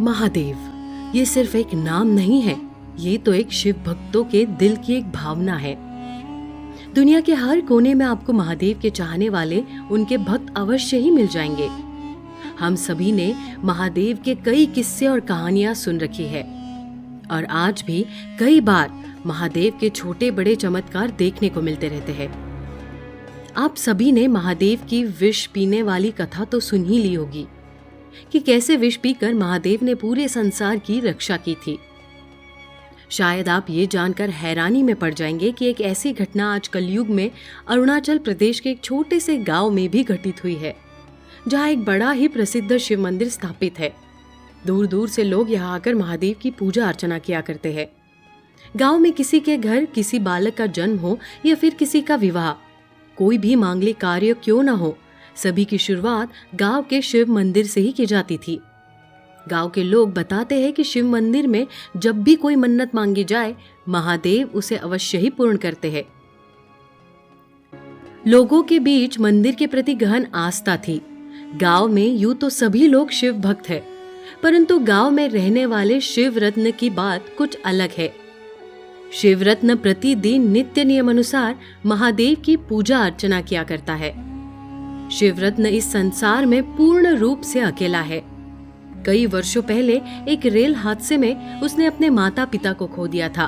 महादेव ये सिर्फ एक नाम नहीं है, ये तो एक शिव भक्तों के दिल की एक भावना है। दुनिया के हर कोने में आपको महादेव के चाहने वाले उनके भक्त अवश्य ही मिल जाएंगे। हम सभी ने महादेव के कई किस्से और कहानियां सुन रखी है और आज भी कई बार महादेव के छोटे बड़े चमत्कार देखने को मिलते रहते हैं। आप सभी ने महादेव की विष पीने वाली कथा तो सुन ही ली होगी कि कैसे विष पीकर महादेव ने पूरे संसार की रक्षा की थी। शायद आप ये जानकर हैरानी में पड़ जाएंगे कि एक ऐसी घटना आज कलयुग में अरुणाचल प्रदेश के एक छोटे से गांव में भी घटित हुई है, जहां एक बड़ा ही प्रसिद्ध शिव मंदिर स्थापित है। दूर दूर से लोग यहाँ आकर महादेव की पूजा अर्चना किया करते हैं। गांव में किसी के घर किसी बालक का जन्म हो या फिर किसी का विवाह, कोई भी मांगलिक कार्य क्यों न हो, सभी की शुरुआत गांव के शिव मंदिर से ही की जाती थी। गांव के लोग बताते हैं कि शिव मंदिर में जब भी कोई मन्नत मांगी जाए, महादेव उसे अवश्य ही पूर्ण करते हैं। लोगों के बीच मंदिर के प्रति गहन आस्था थी। गांव में यूं तो सभी लोग शिव भक्त हैं, परंतु गांव में रहने वाले शिव रत्न की बात कुछ अलग है। शिव रत्न प्रतिदिन नित्य नियम अनुसार महादेव की पूजा अर्चना किया करता है। शिव रत्न इस संसार में पूर्ण रूप से अकेला है। कई वर्षों पहले एक रेल हादसे में उसने अपने माता पिता को खो दिया था।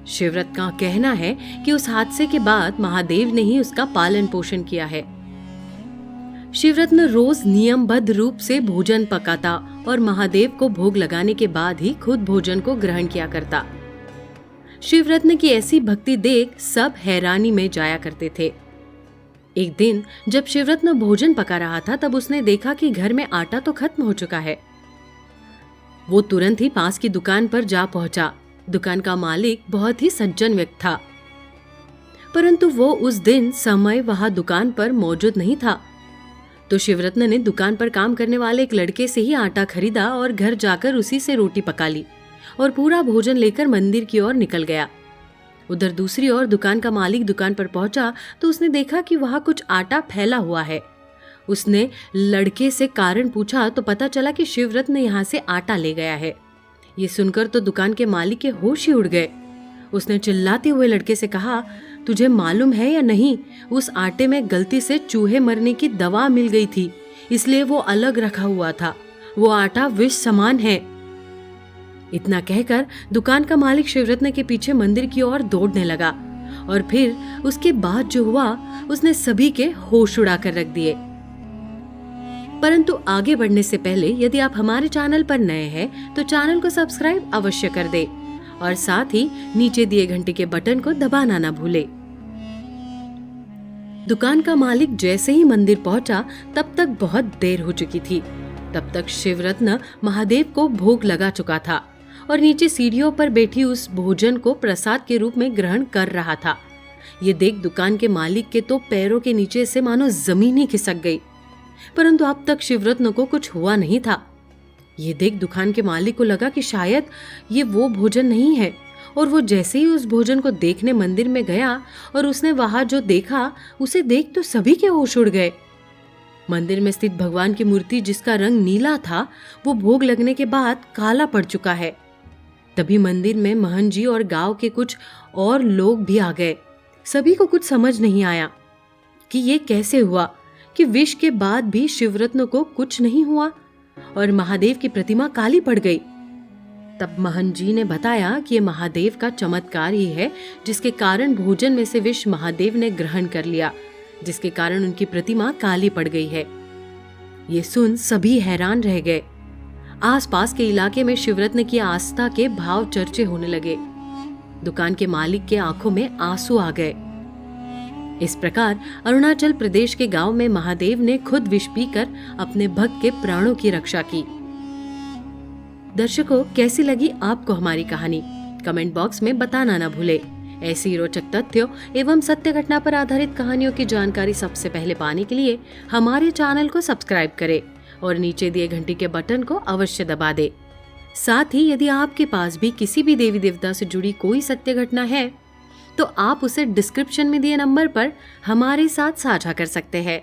शिवरत्न का कहना है कि उस हादसे के बाद महादेव ने ही उसका पालन पोषण किया है। शिवरत्न रोज नियमबद्ध रूप से भोजन पकाता और महादेव को भोग लगाने के बाद ही खुद भोजन को ग्रहण किया करता। शिवरत्न की ऐसी भक्ति देख सब हैरानी में जाया करते थे। एक दिन जब शिवरत्न भोजन पका रहा था, तब उसने देखा कि घर में आटा तो खत्म हो चुका है। वो तुरंत ही पास की दुकान पर जा पहुंचा। दुकान का मालिक बहुत ही सज्जन व्यक्ति था, परंतु वो उस दिन समय वहां दुकान पर मौजूद नहीं था। तो शिवरत्न ने दुकान पर काम करने वाले एक लड़के से ही आटा खरीदा और घर जाकर उसी से रोटी पका ली और पूरा भोजन लेकर मंदिर की ओर निकल गया। उधर दूसरी ओर दुकान का मालिक दुकान पर पहुंचा तो उसने देखा कि वहां कुछ आटा फैला हुआ है। उसने लड़के से कारण पूछा तो पता चला कि शिवरत्न यहाँ से आटा ले गया है। ये सुनकर तो दुकान के मालिक के होश ही उड़ गए। उसने चिल्लाते हुए लड़के से कहा, तुझे मालूम है या नहीं, उस आटे में गलती से चूहे मरने की दवा मिल गई थी, इसलिए वो अलग रखा हुआ था। वो आटा विष समान है। इतना कहकर दुकान का मालिक शिवरत्न के पीछे मंदिर की ओर दौड़ने लगा और फिर उसके बाद जो हुआ उसने सभी के होश उड़ा कर रख दिए। परंतु आगे बढ़ने से पहले यदि आप हमारे चैनल पर नए हैं तो चैनल को सब्सक्राइब अवश्य कर दे और साथ ही नीचे दिए घंटे के बटन को दबाना ना भूले। दुकान का मालिक जैसे ही मंदिर पहुंचा तब तक बहुत देर हो चुकी थी। तब तक शिवरत्न महादेव को भोग लगा चुका था और नीचे सीढ़ियों पर बैठी उस भोजन को प्रसाद के रूप में ग्रहण कर रहा था। ये देख दुकान के मालिक के तो पैरों के नीचे से मानो जमीन ही खिसक गई, परंतु अब तक शिवरत्न को कुछ हुआ नहीं था। ये देख दुकान के मालिक को लगा कि शायद ये वो भोजन नहीं है और वो जैसे ही उस भोजन को देखने मंदिर में गया और उसने वहां जो देखा उसे देख तो सभी के होश उड़ गए। मंदिर में स्थित भगवान की मूर्ति जिसका रंग नीला था, वो भोग लगने के बाद काला पड़ चुका है। तभी मंदिर में महंत जी और गांव के कुछ और लोग भी आ गए। सभी को कुछ समझ नहीं आया कि ये कैसे हुआ कि विष के बाद भी शिवरत्न को कुछ नहीं हुआ और महादेव की प्रतिमा काली पड़ गई। तब महंत जी ने बताया कि ये महादेव का चमत्कार ही है, जिसके कारण भोजन में से विष महादेव ने ग्रहण कर लिया, जिसके कारण उनकी प्रतिमा काली पड़ गई है। ये सुन सभी हैरान रह गए। आसपास के इलाके में शिवरत्न की आस्था के भाव चर्चे होने लगे। दुकान के मालिक के आंखों में आंसू आ गए। इस प्रकार अरुणाचल प्रदेश के गांव में महादेव ने खुद विष पीकर अपने भक्त के प्राणों की रक्षा की। दर्शकों, कैसी लगी आपको हमारी कहानी? कमेंट बॉक्स में बताना ना भूले। ऐसी रोचक तथ्यों एवं सत्य घटना पर आधारित कहानियों की जानकारी सबसे पहले पाने के लिए हमारे चैनल को सब्सक्राइब करें और नीचे दिए घंटी के बटन को अवश्य दबा दे। साथ ही यदि आपके पास भी किसी भी देवी देवता से जुड़ी कोई सत्य घटना है तो आप उसे डिस्क्रिप्शन में दिए नंबर पर हमारे साथ साझा कर सकते हैं।